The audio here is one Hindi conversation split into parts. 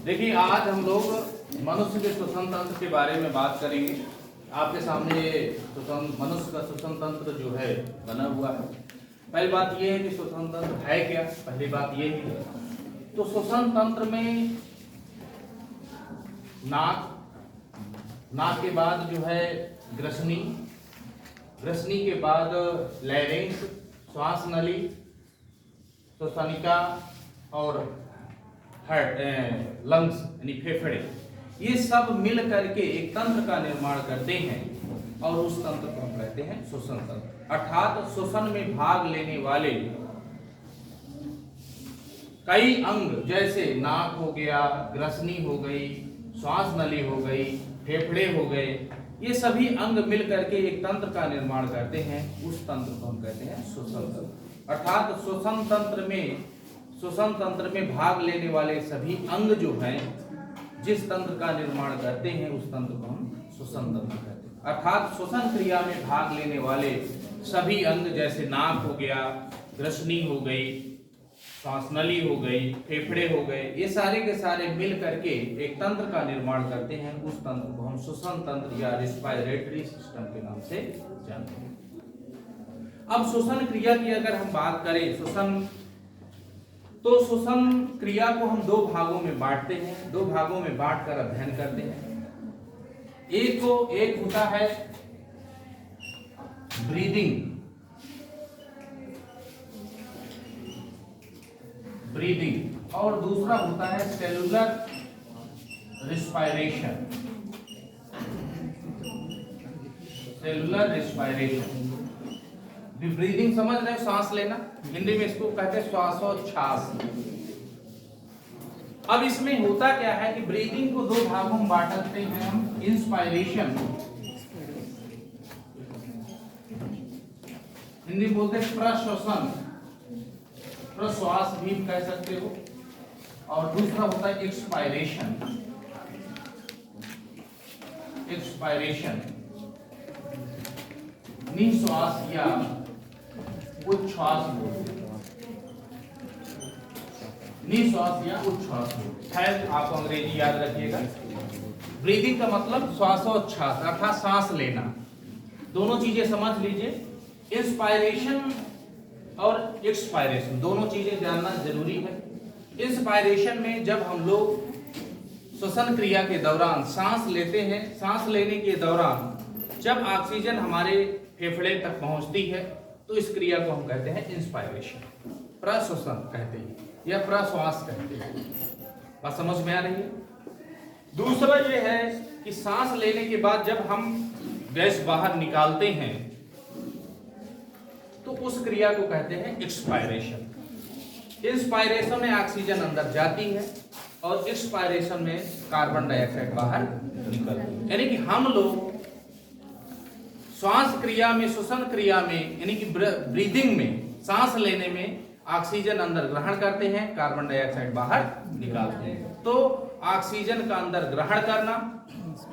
देखिए, आज हम लोग मनुष्य के श्वसन तंत्र के बारे में बात करेंगे। आपके सामने ये मनुष्य का श्वसन तंत्र जो है बना हुआ है। पहली बात ये है कि श्वसन तंत्र है क्या, पहली बात ये है। तो श्वसन तंत्र में नाक के बाद जो है ग्रसनी, ग्रसनी के बाद लैरिंक्स, श्वास नली, श्वसनिका और लंग्स यानी फेफड़े, ये सब मिल करके एक तंत्र का निर्माण करते हैं और उस तंत्र को हम कहते हैं श्वसन तंत्र। अर्थात श्वसन में भाग लेने वाले कई अंग जैसे नाक हो गया, ग्रसनी हो गई, श्वास नली हो गई, फेफड़े हो गए, ये सभी अंग मिल करके एक तंत्र का निर्माण करते हैं। उस तंत्र को हम कहते हैं श्वसन तंत्र। अर्थात श्वसन तंत्र में भाग लेने वाले सभी अंग जो हैं, जिस तंत्र का निर्माण करते हैं उस तंत्र को हम श्वसन तंत्र कहते हैं। अर्थात श्वसन क्रिया में भाग लेने वाले सभी अंग जैसे नाक हो गया, ग्रसनी हो गई, श्वास नली हो गई, फेफड़े हो गए, ये सारे के सारे मिल करके एक तंत्र का निर्माण करते हैं। उस तंत्र को हम श्वसन तंत्र या रेस्पिरेटरी सिस्टम के नाम से जानते हैं। अब श्वसन क्रिया की अगर हम बात करें, श्वसन क्रिया को हम दो भागों में बांटते हैं, दो भागों में बांटकर अध्ययन करते हैं। एक होता है ब्रीदिंग और दूसरा होता है सेलुलर रिस्पायरेशन। ब्रीदिंग समझ रहे हो, सांस लेना, हिंदी में इसको कहते हैं श्वासोच्छ्वास। अब इसमें होता क्या है कि ब्रीदिंग को दो भागों में बांटते हैं हम, इंस्पायरेशन, हिंदी बोलते हैं प्रश्वसन, प्रश्वास भी कह सकते हो, और दूसरा होता है एक्सपायरेशन। निश्वास या उच्छ्वास बोलते हैं, निश्वास या उच्छ्वास बोलते हैं। खैर, आपको अंग्रेजी याद रखिएगा। ब्रीदिंग का मतलब श्वासोच्छ्वास अर्थात सांस लेना। दोनों चीजें समझ लीजिए, इंस्पायरेशन और एक्सपायरेशन दोनों चीजें जानना जरूरी है। इंस्पायरेशन में जब हम लोग श्वसन क्रिया के दौरान सांस लेते हैं, सांस लेने के दौरान जब ऑक्सीजन हमारे फेफड़े तक पहुंचती है तो इस क्रिया को हम कहते हैं इंस्पायरेशन, प्रश्वसन कहते हैं या प्रश्वास कहते हैं। बात समझ में आ रही है। दूसरा ये है कि सांस लेने के बाद जब हम गैस बाहर निकालते हैं तो उस क्रिया को कहते हैं एक्सपायरेशन। इंस्पायरेशन में ऑक्सीजन अंदर जाती है और एक्सपायरेशन में कार्बन डाइऑक्साइड बाहर निकलती है। यानी कि हम लोग श्वास क्रिया में, श्वसन क्रिया में, यानी कि ब्रीदिंग में, सांस लेने में ऑक्सीजन अंदर ग्रहण करते हैं, कार्बन डाइऑक्साइड बाहर निकालते हैं। तो ऑक्सीजन का अंदर ग्रहण करना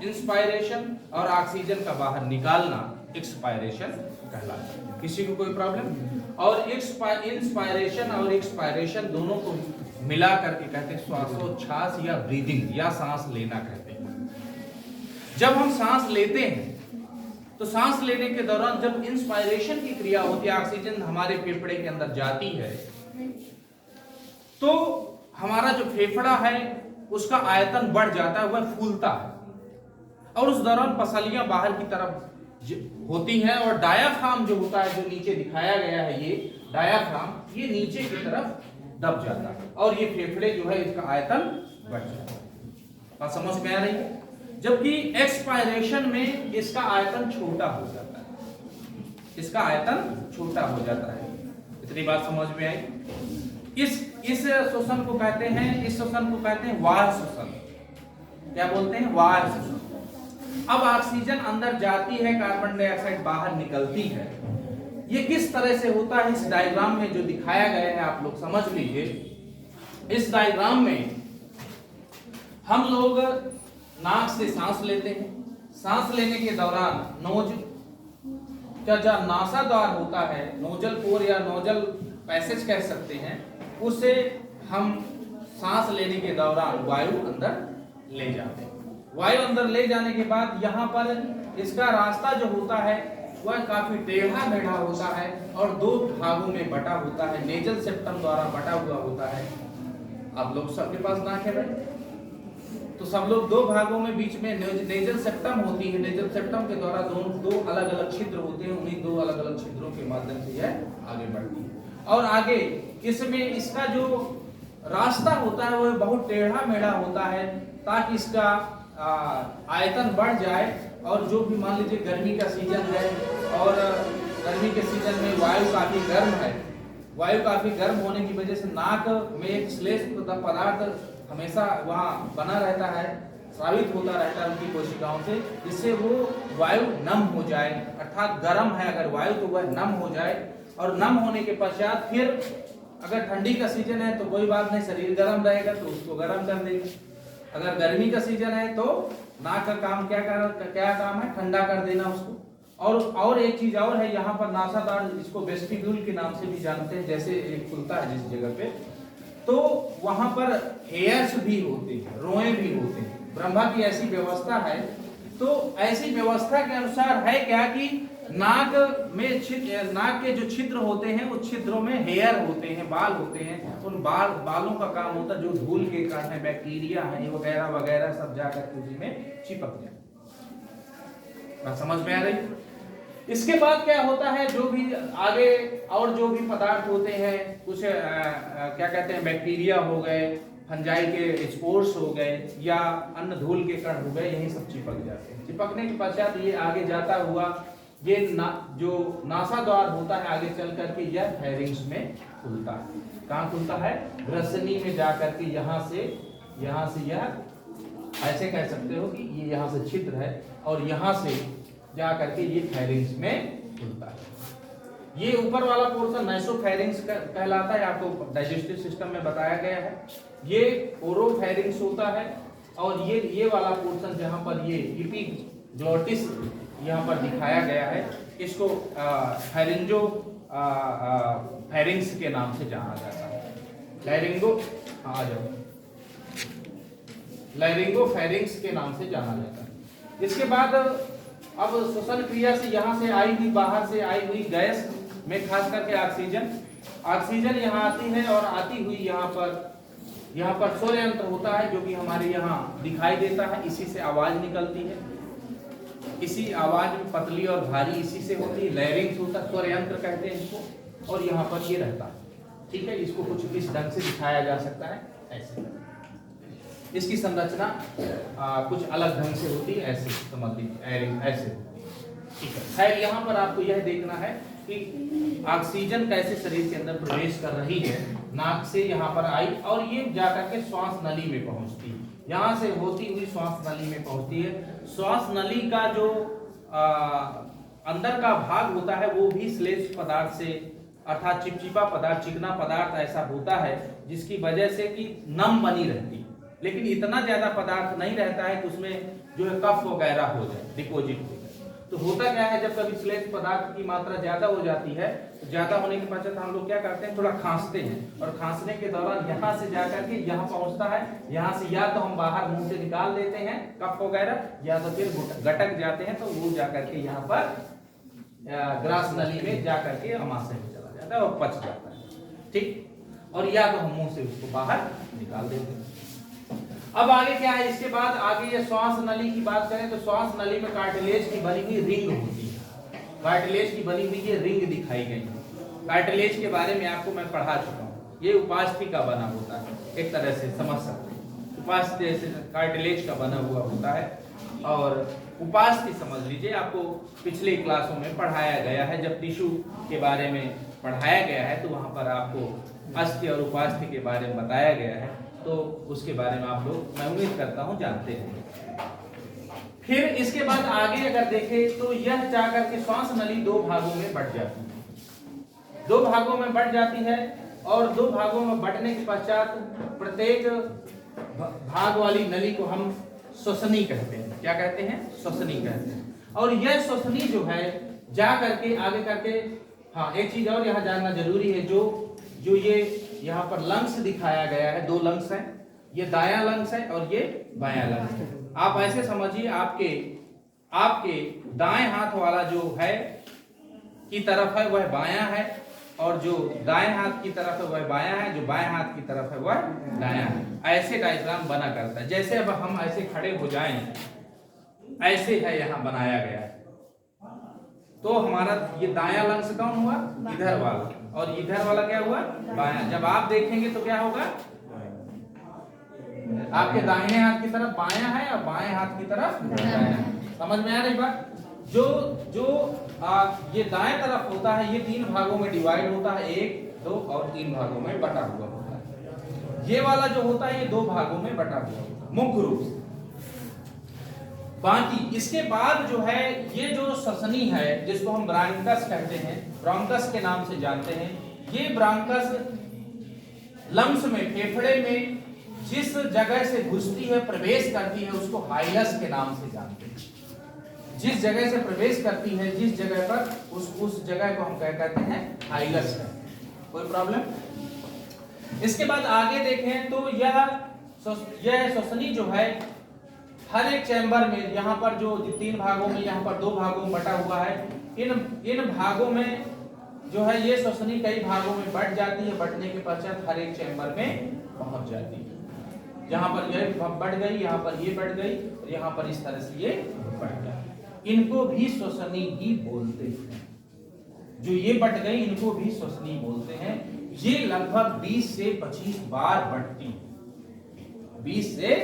इंस्पायरेशन और ऑक्सीजन का बाहर निकालना एक्सपायरेशन कहलाता है। किसी को कोई प्रॉब्लम? और इंस्पायरेशन और एक्सपायरेशन दोनों को मिला करके कहते हैं श्वासोच्छ्वास या ब्रीदिंग या सांस लेना कहते हैं। जब हम सांस लेते हैं तो सांस लेने के दौरान जब इंस्पायरेशन की क्रिया होती है, ऑक्सीजन हमारे फेफड़े के अंदर जाती है, तो हमारा जो फेफड़ा है उसका आयतन बढ़ जाता है, वह फूलता है और उस दौरान पसलियां बाहर की तरफ होती हैं और डायाफ्राम जो होता है, जो नीचे दिखाया गया है, ये डायाफ्राम ये नीचे की तरफ दब जाता है और ये फेफड़े जो है इसका आयतन बढ़ जाता है। बात समझ में आ रही है। जबकि एक्सपायरेशन में इसका आयतन छोटा हो जाता है, इसका आयतन छोटा हो जाता है। इतनी बात समझ में आई। इस श्वसन को कहते हैं, इस श्वसन को कहते हैं वाह्य श्वसन। क्या बोलते हैं? वाह्य श्वसन। अब ऑक्सीजन अंदर जाती है, कार्बन डाइऑक्साइड बाहर निकलती है। ये किस तरह से होता है इस डायग्राम में जो दिखाया गया है, आप लोग समझ लीजिए। इस डायग्राम में हम लोग नाक से सांस लेते हैं, सांस लेने के दौरान नोज का जो नासाद्वार होता है, नोजल पोर या नोजल पैसेज कह सकते हैं, उसे हम सांस लेने के दौरान वायु अंदर ले जाते हैं। वायु अंदर ले जाने के बाद यहाँ पर इसका रास्ता जो होता है वह काफी टेढ़ा मेढ़ा होता है और दो भागों में बटा होता है, नेजल सेप्टम द्वारा बटा हुआ होता है। आप लोग सबके पास नाक है भाई, तो सब लोग दो भागों में बीच में नेजल सेप्टम होती है। नेजल सेप्टम के द्वारा दो अलग अलग छिद्र होते हैं, उन्हीं दो अलग अलग छिद्रों के माध्यम से यह आगे बढ़ती है। और आगे इसमें इसका जो रास्ता होता है वह बहुत टेढ़ा मेढ़ा होता है ताकि इसका आयतन बढ़ जाए। और जो भी मान लीजिए गर्मी का सीजन है और गर्मी के सीजन में वायु काफी गर्म है, वायु काफी गर्म होने की वजह से नाक में एक श्लेष पदार्थ हमेशा वहाँ बना रहता है, स्रावित होता रहता है उनकी कोशिकाओं से, जिससे वो वायु नम हो जाए। अर्थात गर्म है अगर वायु तो वह नम हो जाए। और नम होने के पश्चात फिर अगर ठंडी का सीजन है तो कोई बात नहीं, शरीर गर्म रहेगा तो उसको गर्म कर देगा। अगर गर्मी का सीजन है तो नाक का काम क्या काम है, ठंडा कर देना उसको। और एक चीज और है, यहाँ पर नासादार, इसको वेस्टिब्यूल के नाम से भी जानते हैं, जैसे एक खुलता है जिस जगह पे, तो वहां पर हेयर्स भी होते हैं, रोए भी होते हैं। ब्रह्मा की ऐसी व्यवस्था है। तो ऐसी व्यवस्था के अनुसार है क्या कि नाक के जो छिद्र होते हैं उस छिद्रों में हेयर होते हैं, बाल होते हैं। उन बालों का काम होता है जो धूल के कारण है, बैक्टीरिया है वगैरह वगैरह सब जाकर के उसी में चिपक जाए। बात समझ में आ रही? इसके बाद क्या होता है, जो भी आगे और जो भी पदार्थ होते हैं, कुछ क्या कहते हैं, बैक्टीरिया हो गए, फंजाई के स्पोर्स हो गए या अन्य धूल के कण हो गए, यही सब चिपक जाते हैं। चिपकने के पश्चात ये आगे जाता हुआ ये जो नासा द्वार होता है आगे चल करके यह फेरिंग्स में खुलता है। कहाँ खुलता है? ग्रसनी में जाकर के यहाँ से यह ऐसे कह सकते हो कि ये यहाँ से छिद्र है और यहाँ से जाकर के ये फेरिंग्स में खुलता है। ये ऊपर वाला पोर्शन नाइसोफेरिंग्स कहलाता है, आपको डाइजेस्टिव सिस्टम में बताया गया है। ये ओरोफेरिंग्स होता है और ये वाला पोर्शन जहाँ पर ये एपिग्लॉटिस यहाँ पर दिखाया गया है, इसको फेरिंजो फेरिंग्स के नाम से जाना जाता है। लैरिंगो फेरिंग्स के नाम से जाना जाता है। इसके बाद अब श्वसन क्रिया से यहाँ से आई हुई, बाहर से आई हुई गैस में खास करके ऑक्सीजन यहाँ आती है और आती हुई यहाँ पर स्वर यंत्र होता है जो कि हमारे यहाँ दिखाई देता है। इसी से आवाज निकलती है, इसी आवाज में पतली और भारी इसी से होती है। लैरिंग्स होता है, स्वर यंत्र कहते हैं इसको, और यहाँ पर ये रहता है। ठीक है, इसको कुछ इस ढंग से दिखाया जा सकता है, ऐसे। इसकी संरचना कुछ अलग ढंग से होती है, ऐसे समझ लीजिए, ऐसे होती है। ठीक है, खैर यहाँ पर आपको यह देखना है कि ऑक्सीजन कैसे शरीर के अंदर प्रवेश कर रही है। नाक से यहाँ पर आई और ये जाकर के श्वास नली में पहुंचती है, यहाँ से होती हुई श्वास नली में पहुंचती है। श्वास नली का जो अंदर का भाग होता है वो भी श्लेष पदार्थ से, अर्थात चिपचिपा पदार्थ, चिकना पदार्थ ऐसा होता है जिसकी वजह से कि नम बनी रहती है, लेकिन इतना ज्यादा पदार्थ नहीं रहता है कि उसमें जो है कफ वगैरह हो जाए, डिपोजिट हो जाए। तो होता क्या है, जब कभी श्लेष पदार्थ की मात्रा ज्यादा हो जाती है तो ज्यादा होने के पश्चात हम लोग क्या करते हैं, थोड़ा खांसते हैं और खांसने के दौरान यहाँ से जाकर के यहाँ पहुंचता है। यहाँ से या तो हम बाहर मुंह से निकाल देते हैं कफ वगैरह, या तो फिर गटक जाते हैं तो वो जाकर के यहाँ पर ग्रास नली में जाकर के अमाशय में चला जाता है और पच जाता है। ठीक, और या तो हम मुंह से उसको बाहर निकाल देते हैं। अब आगे क्या है, इसके बाद आगे ये श्वास नली की बात करें तो श्वास नली में कार्टिलेज की बनी हुई रिंग होती है। कार्टिलेज की बनी हुई ये रिंग दिखाई गई है। कार्टिलेज के बारे में आपको मैं पढ़ा चुका हूँ। ये उपास्थि का बना होता है, एक तरह से समझ सकते हैं। उपास्थि जैसे कार्टिलेज का बना हुआ होता है और उपास्थि समझ लीजिए, आपको पिछले क्लासों में पढ़ाया गया है। जब टिश्यू के बारे में पढ़ाया गया है तो वहां पर आपको अस्थि और उपास्थि के बारे में बताया गया है, तो उसके बारे में आप लोग, मैं उम्मीद करता हूं, जानते हैं। फिर इसके बाद आगे अगर देखें तो यह जाकर के श्वास नली दो भागों में बंट जाती है। दो भागों में बंट जाती है और दो भागों में बंटने के पश्चात प्रत्येक भाग वाली नली को हम श्वसनी कहते हैं। क्या कहते हैं? श्वसनी कहते हैं। और यह श्वसनी जो है जा करके आगे करके, हाँ एक चीज और यहाँ जानना जरूरी है, जो ये यहाँ पर लंग्स दिखाया गया है, 2 लंग्स है, ये दायां लंग्स है और ये बायां लंग्स है। आप ऐसे समझिए आपके दाएं हाथ वाला जो है की तरफ है वह बायां है, और जो दाएं हाथ की तरफ है वह बायां है, जो बाएं हाथ की तरफ है वह दायां है। ऐसे डायग्राम बना करता है। जैसे अब हम ऐसे खड़े हो जाएं, ऐसे है यहाँ बनाया गया है, तो हमारा ये दायां लंग्स कौन हुआ? इधर वाला, और इधर वाला क्या हुआ? बायां। जब आप देखेंगे तो क्या होगा? आपके दाहिने हाथ की तरफ बायां है और बाएं हाथ की तरफ दायां है। समझ में आ रही बात? जो ये दाएं तरफ होता है ये 3 भागों में डिवाइड होता है, 1, 2 और 3 भागों में बटा हुआ होता है। ये वाला जो होता है ये 2 भागों में बटा हुआ होता है मुख्य रूप से। बाकी इसके बाद जो है ये जो ससनी है जिसको हम ब्रांकस कहते हैं, ब्रोंकस के नाम से जानते हैं, ये ब्रोंकस लंग्स में, फेफड़े में जिस जगह से घुसती है, प्रवेश करती है, उसको हाइलस के नाम से जानते हैं। जिस जगह से प्रवेश करती है, जिस जगह पर उस जगह को हम क्या कहते हैं? हाइलस है। कोई प्रॉब्लम? इसके बाद आगे देखें तो यह श्वसनी जो है हर एक चैम्बर में, यहाँ पर जो 3 भागों में, यहाँ पर 2 भागों में बटा हुआ है। इन भागों में जो है ये श्वसनी कई भागों में बट जाती है, बटने के पश्चात हर एक चैम्बर में पहुंच जाती है। यहाँ पर ये बढ़ गई, यहाँ पर ये बढ़ गई, और यहाँ पर इस तरह से ये बढ़ गई। इनको भी श्वसनी ही बोलते हैं। जो ये बढ़ गई इनको भी श्वसनी बोलते हैं। ये लगभग 20 से 25 बार बढ़ती है, 20 से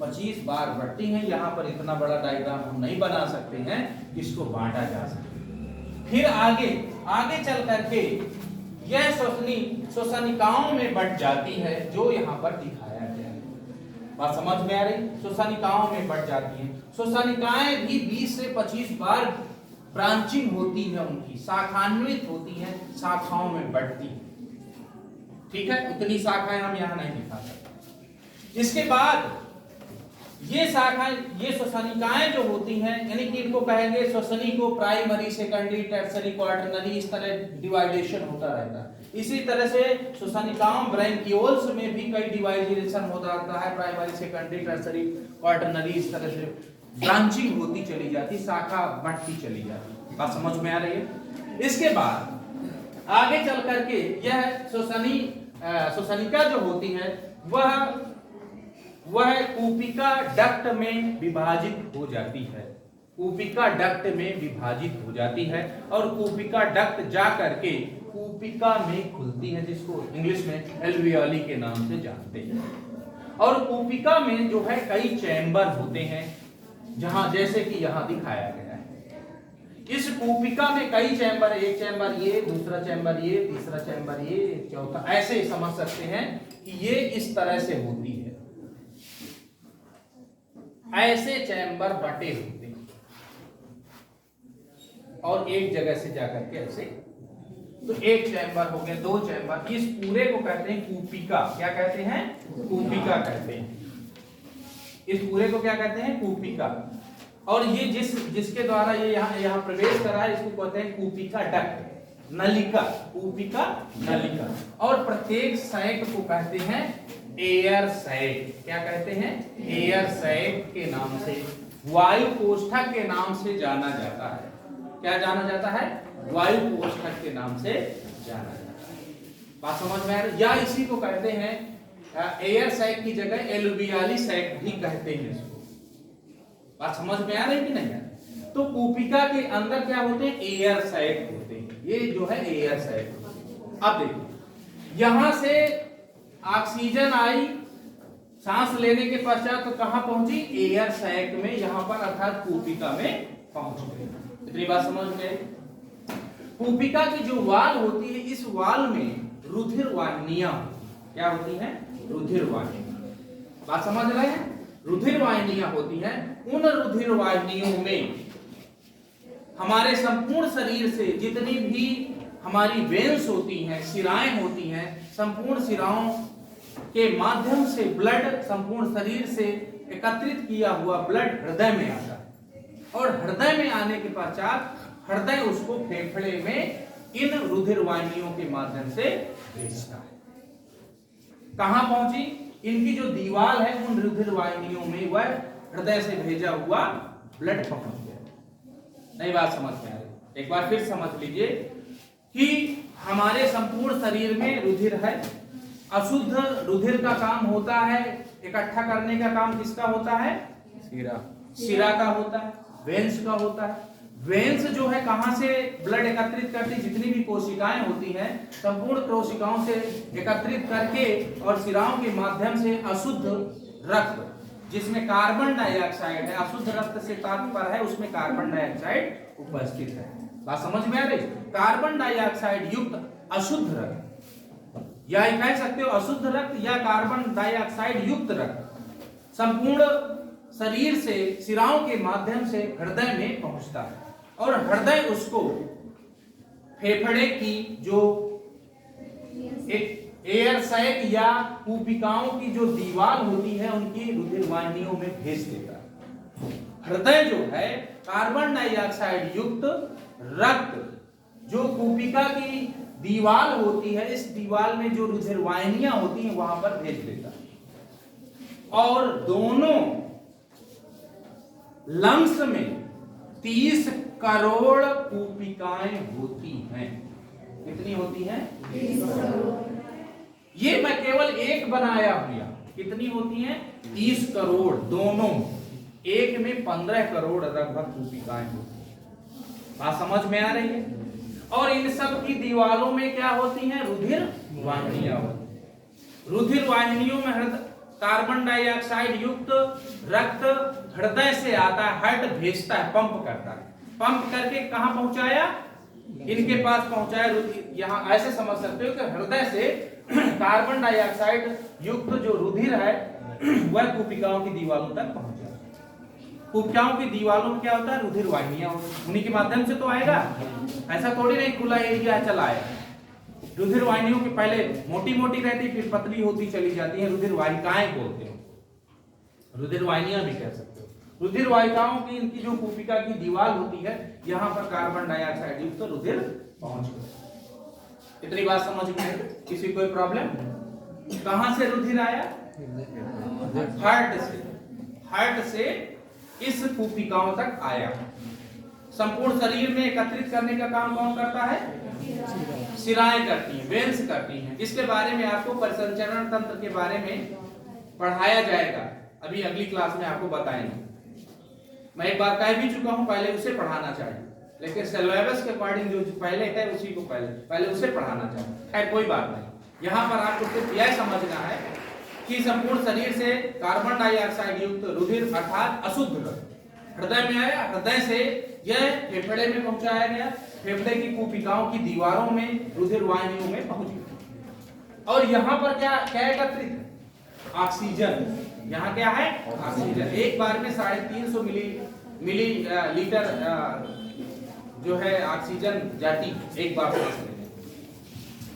25 बार बढ़ती हैं। यहाँ पर इतना बड़ा डायग्राम हम नहीं बना सकते हैं, इसको बांटा जा सकता है। फिर आगे चल करके यह श्वसनिकाओं में बढ़ जाती है, जो यहाँ पर दिखाया गया है। बात समझ में आ रही? श्वसनिकाओं में बढ़ जाती है। श्वसनिकाएं भी 20 से 25 बार ब्रांचिंग होती है, उनकी शाखान्वित होती है, शाखाओं में बढ़ती है। ठीक है, उतनी शाखाएं हम यहाँ नहीं दिखा सकते। इसके बाद ये शाखाएं, ये श्वसनिकाएं जो होती हैं, यानी कि इनको कहेंगे श्वसनी को प्राइमरी, सेकेंडरी, टर्सरी, क्वार्टरनरी, इस तरह डिवाइडेशन होता रहता है। इसी तरह से श्वसनिकाओं ब्रैंकियोल्स में भी कई डिवाइडेशन होता रहता है, प्राइमरी, सेकेंडरी, टर्सरी, क्वार्टरनरी, इस तरह से ब्रांचिंग होती चली जाती, शाखा बढ़ती चली जाती। बात समझ में आ रही है? इसके बाद आगे चल करके यह श्वसनिका जो होती है वह कूपिका डक्ट में विभाजित हो जाती है। कूपिका डक्ट में विभाजित हो जाती है और कूपिका डक्ट जा करके कूपिका में खुलती है, जिसको इंग्लिश में एल्वियोली के नाम से जानते हैं। और कूपिका में जो है कई चैम्बर होते हैं, जहां जैसे कि यहां दिखाया गया है। इस कूपिका में कई चैम्बर, एक चैम्बर ये, दूसरा चैम्बर ये, तीसरा चैम्बर ये, चौथा, ऐसे समझ सकते हैं कि ये इस तरह से होती है। ऐसे चैम्बर बटे होते हैं और एक जगह से जाकर के ऐसे, तो एक चैम्बर हो गया, 2 चैम्बर, इस पूरे को कहते हैं कूपिका। क्या कहते हैं? कूपिका कहते हैं। इस पूरे को क्या कहते हैं? कूपिका। और ये जिसके द्वारा ये यहाँ प्रवेश कर रहा है, इसको कहते हैं कूपिका डक्ट, नलिका, कूपिका नलिका। और प्रत्येक सैक को कहते हैं एयर सैक। क्या कहते हैं? एयर सैक के नाम से, वायु कोष्ठक के नाम से जाना जाता है। क्या जाना जाता है? वायु कोष्ठक के नाम से जाना जाता है। बात समझ में आ रही? या इसी को कहते हैं एयर सैक की जगह एलुवियाली सैक भी कहते हैं इसको। बात समझ में आ रही कि नहीं? तो कूपिका के अंदर क्या होते हैं? एयर सैक होते हैं। ये जो है एयर सैक। अब देखो, यहां से ऑक्सीजन आई, सांस लेने के पश्चात तो कहां पहुंची? एयर सैक में, यहां पर अर्थात कूपिका में पहुंच गई। इतनी बात समझ में? कूपिका की जो वाल होती है, इस वाल में रुधिर वाहिनियां, क्या होती हैं? रुधिर वाहिनियां। बात समझ रहे हैं? रुधिर वाहिनियां होती हैं। उन रुधिर वाहिनियों में हमारे संपूर्ण शरीर से जितनी भी हमारी वेन्स होती हैं, शिराएं होती हैं, संपूर्ण शिराओं के माध्यम से ब्लड संपूर्ण शरीर से एकत्रित किया हुआ ब्लड हृदय में आता है, और हृदय में आने के पश्चात हृदय उसको फेफड़े में इन रुधिर वाहिनियों के माध्यम से भेजता है। कहां पहुंची? इनकी जो दीवार है उन रुधिर वाहिनियों में वह हृदय से भेजा हुआ ब्लड पहुंच गया। नई बात समझ में आ रही? एक बार फिर समझ लीजिए कि हमारे संपूर्ण शरीर में रुधिर है। अशुद्ध रुधिर का काम होता है, इकट्ठा करने का काम किसका होता है? शिरा का होता है, वेन्स का होता है। वेन्स जो है कहां से ब्लड एकत्रित करती? जितनी भी कोशिकाएं होती हैं संपूर्ण कोशिकाओं से एकत्रित करके और शिराओं के माध्यम से अशुद्ध रक्त जिसमें कार्बन डाइऑक्साइड है, अशुद्ध रक्त से तात्पर्य है उसमें कार्बन डाइऑक्साइड उपस्थित है। बात समझ में आ रही? कार्बन डाइऑक्साइड युक्त अशुद्ध रक्त, या कह सकते हो अशुद्ध रक्त या कार्बन डाइऑक्साइड युक्त रक्त संपूर्ण शरीर से शिराओं के माध्यम से हृदय में पहुंचता है और हृदय उसको फेफड़े की जो एक एयर सैक या कूपिकाओं की जो दीवार होती है उनकी रुधिर वाहिनियों में भेज देता है। हृदय जो है कार्बन डाइऑक्साइड युक्त रक्त जो कूपिका की दीवार होती है, इस दीवार में जो रुधिर वाहिनियां होती हैं वहां पर भेज देता है। और दोनों लंग्स में 30 करोड़ कूपिकाएं होती हैं। कितनी होती हैं? 30 करोड़। ये मैं केवल एक बनाया हुआ। कितनी होती हैं? 30 करोड़। दोनों एक में 15 करोड़ लगभग कूपिकाएं होती हैं। बात समझ में आ रही है? और इन सब की दीवारों में क्या होती हैं? रुधिर वाहिनियां होती हैं। रुधिर वाहिनियों में कार्बन डाइऑक्साइड युक्त रक्त हृदय से आता है, हार्ट भेजता है, पंप करता है। पंप करके कहां पहुंचाया? इनके पास पहुंचाया। यहां ऐसे समझ सकते हो कि हृदय से कार्बन डाइऑक्साइड युक्त जो रुधिर है वह कूपिकाओं की दीवारों तक पहुंचा। कूपिकाओं की दीवारों में क्या होता है? रुधिर वाहिनियां, उन्हीं के माध्यम से तो आएगा। ऐसा थोड़ी नहीं खुला एरिया चला आएगा। रुधिर वाहिनियों की पहले मोटी मोटी रहती फिर पतली होती चली जाती है, रुधिर वाहिकाएं बोलते हैं। रुधिर वाहिनियां भी कह सकते हो। रुधिर वाहिकाओं की इनकी जो कूपिका की दीवार होती है यहां पर कार्बन डाइऑक्साइड युक्त रुधिर पहुंच गया। इतनी बात समझ में? किसी कोई प्रॉब्लम? कहां से रुधिर आया? हार्ट से। हार्ट से इस कूपिकाओं तक आया। संपूर्ण शरीर में एकत्रित करने का काम कौन करता है? शिराएं करती हैं, वेन्स करती हैं। इसके बारे में आपको परिसंचरण तंत्र के बारे में पढ़ाया जाएगा, अभी अगली क्लास में आपको बताएंगे। मैं एक बार कह भी चुका हूं, पहले उसे पढ़ाना चाहिए, लेकिन सिलेबस के अकॉर्डिंग जो पहले है उसी को पहले उसे पढ़ाना चाहिए। खैर कोई बात नहीं। यहां पर आपको सिर्फ यह समझना है कि संपूर्ण शरीर से कार्बन डाइऑक्साइड युक्त रुधिर अर्थात अशुद्ध रक्त हृदय में आया, हृदय से यह फेफड़े में पहुंचाया गया, फेफड़े की कूपिकाओं की दीवारों में रुधिर वाहिनियों में पहुंच गया। और यहाँ पर क्या क्या एकत्रित है? ऑक्सीजन। यहाँ क्या है? ऑक्सीजन। एक बार में 350 मिली लीटर जो है ऑक्सीजन जाती एक बार सांस लेने।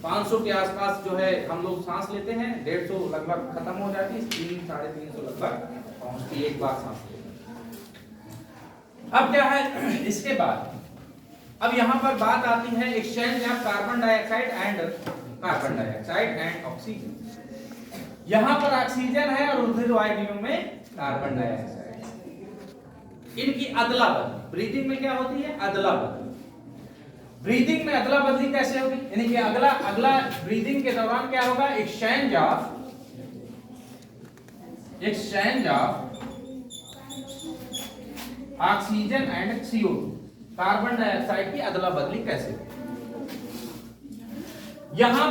500 के आसपास जो है हम लोग सांस लेते हैं, 150 लगभग खत्म हो जाती है, 300-350 लगभग पहुंचती एक बार सांस लेने। अब क्या है इसके बाद? अब यहां पर बात आती है exchange of carbon dioxide and oxygen. यहां पर ऑक्सीजन है और रुधिर वाहिनियों में कार्बन डाइऑक्साइड। इनकी अदला बदली ब्रीदिंग में क्या होती है? अदला बदली। ब्रीदिंग में अदला बदली कैसे होगी? यानी कि अगला ब्रीदिंग के दौरान क्या होगा? Exchange of oxygen and CO2, carbon dioxide की अदला बदली कैसे? यहां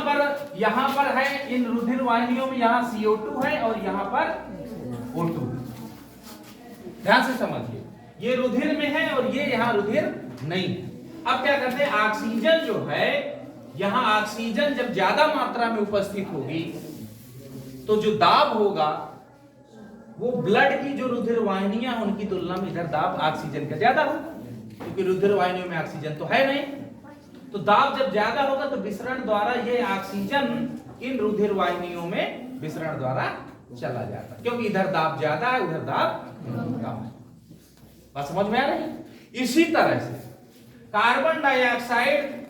पर है इन रुधिर वाहिनियों में, यहां CO2 है और यहां पर O2। ध्यान से समझिए, ये रुधिर में है और ये यहां रुधिर नहीं है। अब क्या करते हैं? ऑक्सीजन जो है, यहां ऑक्सीजन जब ज्यादा मात्रा में उपस्थित होगी तो जो दाब होगा वो ब्लड की जो रुधिर वाहिनियां उनकी तुलना में इधर दाब ऑक्सीजन का ज्यादा होगा, क्योंकि रुधिर वाहिनियों में ऑक्सीजन तो है नहीं। तो दाब जब ज्यादा होगा तो विसरण द्वारा ये ऑक्सीजन इन रुधिर वाहिनियों में विसरण द्वारा चला जाता है, क्योंकि इधर दाब ज्यादा है उधर दाब कम है। बात समझ में आ रही है? इसी तरह से कार्बन डाइऑक्साइड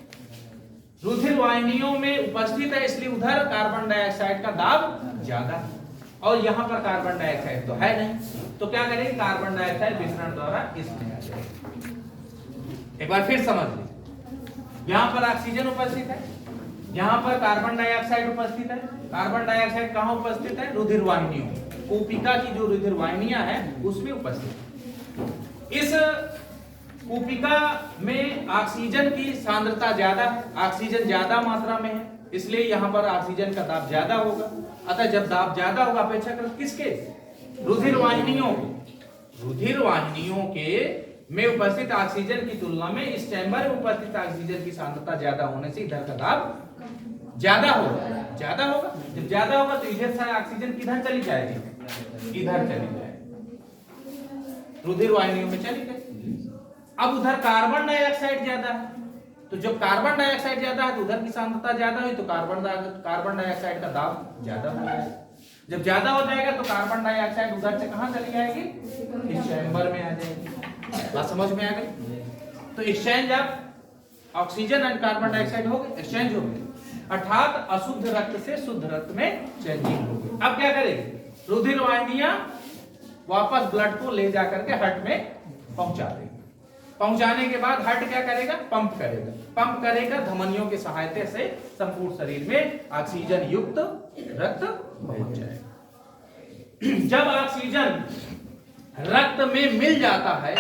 रुधिर वाहिनियों में उपस्थित है, इसलिए उधर कार्बन डाइऑक्साइड का दाब ज्यादा है और यहाँ पर कार्बन डाइऑक्साइड तो है नहीं, तो क्या करेंगे, कार्बन डाइऑक्साइड विसरण द्वारा इसमें आ जाएगा। एक बार फिर समझ लीजिए, यहाँ पर ऑक्सीजन उपस्थित है, यहाँ पर कार्बन डाइऑक्साइड उपस्थित है। कार्बन डाइऑक्साइड कहाँ उपस्थित है, रुधिर वाहिनियों, कूपिका की जो रुधिर वाहिनियां हैं उसमें उपस्थित। इस कूपिका में ऑक्सीजन की सांद्रता ज्यादा है, ऑक्सीजन ज्यादा मात्रा में है, इसलिए यहाँ पर ऑक्सीजन का दाब ज्यादा होगा। अतः जब दाब ज्यादा होगा अपेक्षाकृत किसके, रुधिर वाहिनियों के, रुधिर वाहिनियों के में उपस्थित ऑक्सीजन की तुलना में इस चैम्बर में उपस्थित ऑक्सीजन की सांद्रता ज्यादा होने से इधर का दाब ज्यादा होगा, ज्यादा होगा। जब ज्यादा होगा तो इधर से ऑक्सीजन किधर चली जाएगी, इधर चली जाएगी, रुधिर वाहिनियों में चली गई। अब उधर कार्बन डाइऑक्साइड ज्यादा है, तो जब कार्बन डाइऑक्साइड ज्यादा है तो उधर की सांद्रता ज्यादा हुई तो कार्बन डाइऑक्साइड का दाब ज्यादा हो जाएगा। जब ज्यादा हो जाएगा तो कार्बन डाइऑक्साइड उधर से कहां चली जाएगी, इस चैम्बर में आ जाएगी। बात समझ में आ गई। तो exchange of oxygen and carbon dioxide हो गए, एक्सचेंज हो गए, अर्थात अशुद्ध रक्त से शुद्ध रक्त में चेंजिंग हो गई। अब क्या करेगी, रुधिर वाहिनियां वापस ब्लड को ले जाकर के हार्ट में पहुंचा देगी। पहुंचाने के बाद हार्ट क्या करेगा, पंप करेगा, पंप करेगा धमनियों की सहायता से संपूर्ण शरीर में ऑक्सीजन युक्त रक्त पहुंच जाएगा। जब ऑक्सीजन रक्त में मिल जाता है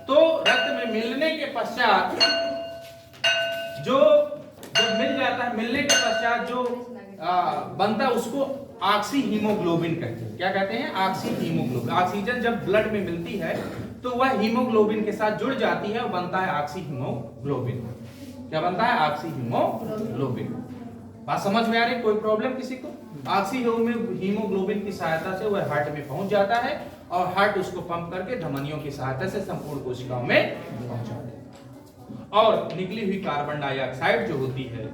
तो रक्त में मिलने के पश्चात जो जब मिल जाता है, मिलने के पश्चात जो बनता है उसको ऑक्सी हीमोग्लोबिन कहते हैं। क्या कहते हैं, ऑक्सी हीमोग्लोबिन। ऑक्सीजन जब ब्लड में मिलती है तो वह हीमोग्लोबिन के साथ जुड़ जाती है और बनता है ऑक्सी हीमोग्लोबिन। क्या बनता है, ऑक्सी हीमोग्लोबिन। बात समझ में आ रही, कोई प्रॉब्लम किसी को? ऑक्सी हीमोग्लोबिन की सहायता से वह हार्ट में पहुंच जाता है और हार्ट उसको पंप करके धमनियों की सहायता से संपूर्ण कोशिकाओं में पहुंचाता है। और निकली हुई कार्बन डाइऑक्साइड जो होती है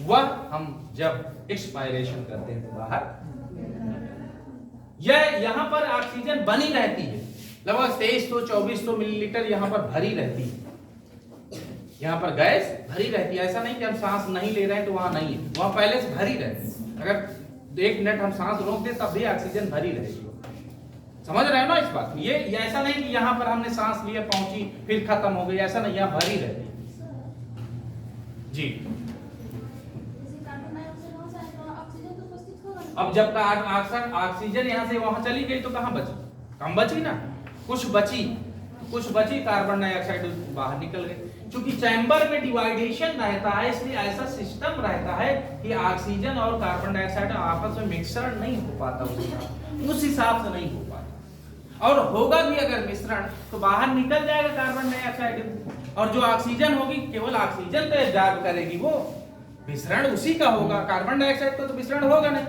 वह हम जब एक्सपायरेशन करते हैं तो बाहर, यह यहां पर ऑक्सीजन बनी रहती है, लगभग 2300-2400 मिलीलीटर यहाँ पर भरी रहती है, यहाँ पर गैस भरी रहती है। ऐसा नहीं कि हम सांस नहीं ले रहे हैं तो वहां नहीं है, वहां पहले से भरी रहती है। अगर 1 मिनट हम सांस रोक दे तब भी ऑक्सीजन भरी रहेगी। समझ रहे हो ना इस बात? ये ऐसा नहीं कि यहाँ पर हमने सांस लिया, पहुंची, फिर खत्म हो गई, ऐसा नहीं, यहाँ भरी रहती है जी। अब जब ऑक्सीजन यहाँ से वहां चली गई तो कहां बची, कम बची ना, कुछ बची कार्बन डाइऑक्साइड बाहर निकल गई। क्योंकि चैम्बर में डिवाइडेशन रहता है इसलिए ऐसा सिस्टम रहता है कि ऑक्सीजन और कार्बन डाइऑक्साइड आपस में मिश्रण नहीं हो पाता, उस हिसाब से नहीं हो पाता। और होगा भी अगर मिश्रण तो बाहर निकल जाएगा कार्बन डाइऑक्साइड, और जो ऑक्सीजन होगी केवल ऑक्सीजन तो एब्जॉर्ब करेगी, वो मिश्रण उसी का होगा। कार्बन डाइऑक्साइड का तो मिश्रण होगा नहीं,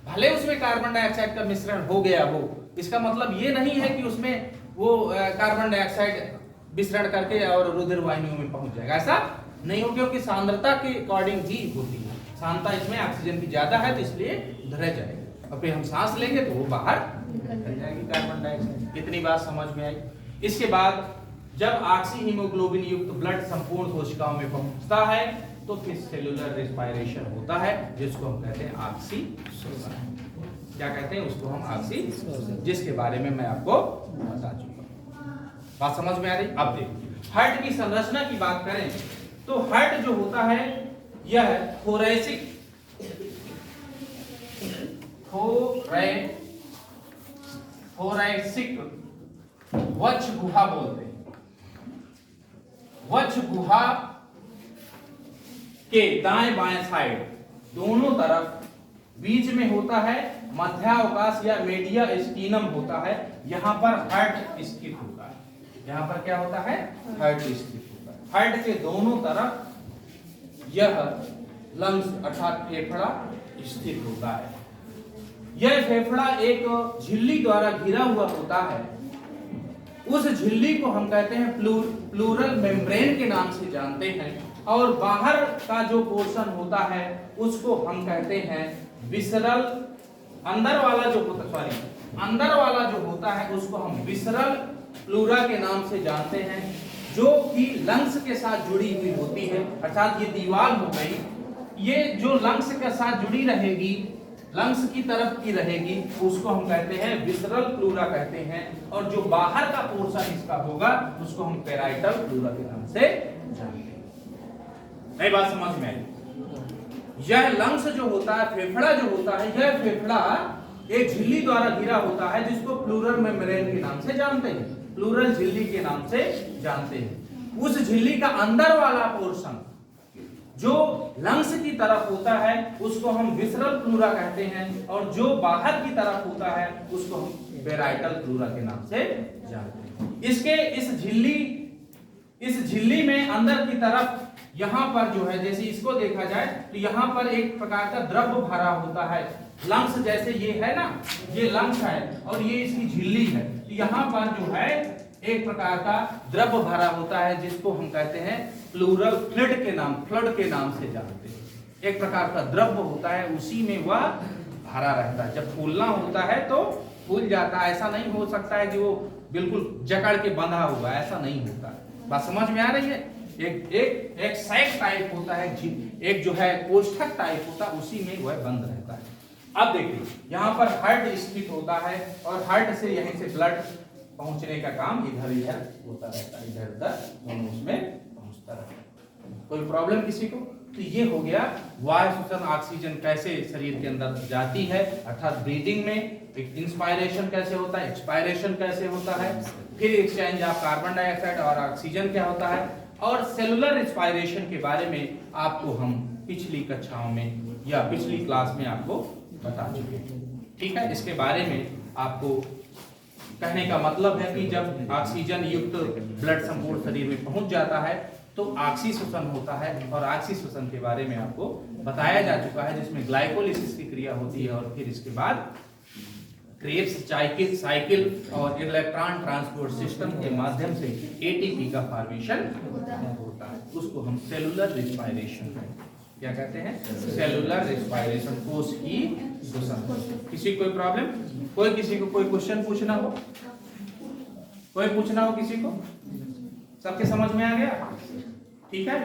भले उसमें कार्बन डाइऑक्साइड का मिश्रण हो गया हो, इसका मतलब ये नहीं है कि उसमें वो कार्बन डाइऑक्साइड मिश्रण करके और रुधिर वाहिनियों में पहुंच जाएगा, ऐसा नहीं हो, क्योंकि सांद्रता के अकॉर्डिंग ही होती है। सांद्रता इसमें ऑक्सीजन की ज्यादा है तो इसलिए रह जाएगा, और फिर हम सांस लेंगे तो वो बाहर निकल जाएगी कार्बन डाइऑक्साइड। इतनी बात समझ में आई। इसके बाद जब ऑक्सी हीमोग्लोबिन युक्त ब्लड संपूर्ण कोशिकाओं में पहुंचता है तो फिर सेलुलर रेस्पिरेशन होता है, जिसको हम कहते हैं ऑक्सीशोषण। क्या कहते हैं उसको हम, ऑक्सीशोषण, जिसके बारे में मैं आपको बता चुका हूं। बात समझ में आ रही? अब देखिए हार्ट की संरचना की बात करें तो हार्ट जो होता है यह थोरैसिक वक्ष गुहा बोलते हैं। वक्ष गुहा के दाएं बाएं साइड दोनों तरफ बीच में होता है मध्यावकाश या मीडिया स्टीनम होता है, यहां पर हार्ट स्थित होता है। यहां पर क्या होता है, हार्ट स्थित होता है। हार्ट के दोनों तरफ यह लंग्स अर्थात फेफड़ा स्थित होता है। यह फेफड़ा एक झिल्ली द्वारा घिरा हुआ होता है। उस झिल्ली को हम कहते हैं प्लूरल मेम्ब्रेन के नाम से जानते हैं, और बाहर का जो पोर्शन होता है उसको हम कहते हैं विसरल। अंदर वाला जो होता है उसको हम विसरल प्लूरा के नाम से जानते हैं, जो कि लंग्स के साथ जुड़ी हुई होती है। अर्थात ये दीवार हो गई, ये जो लंग्स के साथ जुड़ी रहेगी लंग्स की तरफ की रहेगी उसको हम कहते हैं विसरल प्लूरा कहते हैं, और जो बाहर का पोर्शन इसका होगा उसको हम पेराइटल प्लूरा के नाम से जानते हैं। नई बात समझ में आई? यह लंग्स जो होता है, फेफड़ा जो होता है, यह फेफड़ा एक झिल्ली द्वारा घिरा होता है जिसको प्लूरल मेम्ब्रेन के नाम से जानते हैं, प्लूरल झिल्ली के नाम से जानते हैं। उस झिल्ली का अंदर वाला पोर्शन जो लंग्स की तरफ होता है उसको हम विसरल प्लूरा कहते हैं, और जो बाहर की तरफ होता है उसको हम पेराइटल प्लूरा के नाम से जानते हैं। इसके इस झिल्ली में अंदर की तरफ यहां पर जो है, जैसे इसको देखा जाए तो यहां पर एक प्रकार का द्रव भरा होता है। लंग्स जैसे ये है ना, ये लंग्स है और ये इसकी झिल्ली है, तो यहां पर जो है एक प्रकार का द्रव भरा होता है जिसको हम कहते हैं प्लूरल फ्लड के नाम से जानते हैं। एक प्रकार का द्रव होता है, उसी में वह भरा रहता है। जब फूलना होता है तो फूल जाता है, ऐसा नहीं हो सकता है कि वो बिल्कुल जकड़ के बंधा हुआ, ऐसा नहीं होता। बात समझ में आ रही है? एक सैक टाइप होता है, एक जो है कोष्ठक टाइप होता है, उसी में वह बंद रहता है। अब देखिए यहाँ पर हार्ट स्थित होता है और हार्ट से यहीं से ब्लड पहुंचने का काम इधर होता रहता है, इधर उधर दोनों उसमें पहुंचता रहता है। कोई प्रॉब्लम किसी को? तो ये हो गया वायु श्वसन, ऑक्सीजन कैसे शरीर के अंदर जाती है, अर्थात ब्रीदिंग में इंस्पायरेशन कैसे होता है, एक्सपायरेशन कैसे होता है, फिर एक्सचेंज ऑफ कार्बन डाइऑक्साइड और ऑक्सीजन क्या होता है, और सेलुलर रेस्पिरेशन के बारे में आपको हम पिछली कक्षाओं में या पिछली क्लास में आपको बता चुके हैं। ठीक है, इसके बारे में आपको कहने का मतलब है कि जब ऑक्सीजन युक्त ब्लड संपूर्ण शरीर में पहुंच जाता है तो ऑक्सीश्वसन होता है, और ऑक्सीश्वसन के बारे में आपको बताया जा चुका है, जिसमें ग्लाइकोलिसिस की क्रिया होती है और फिर इसके बाद क्रेब्स साइकिल और इलेक्ट्रॉन ट्रांसपोर्ट सिस्टम के माध्यम से एटीपी का फॉर्मेशन होता है। उसको हम सेलुलर रेस्पिरेशन क्या कहते हैं? सेलुलर रेस्पिरेशन, कोश की श्वसन। किसी कोई प्रॉब्लम? कोई किसी को कोई क्वेश्चन पूछना हो, कोई पूछना हो किसी को? सबके समझ में आ गया? ठीक है।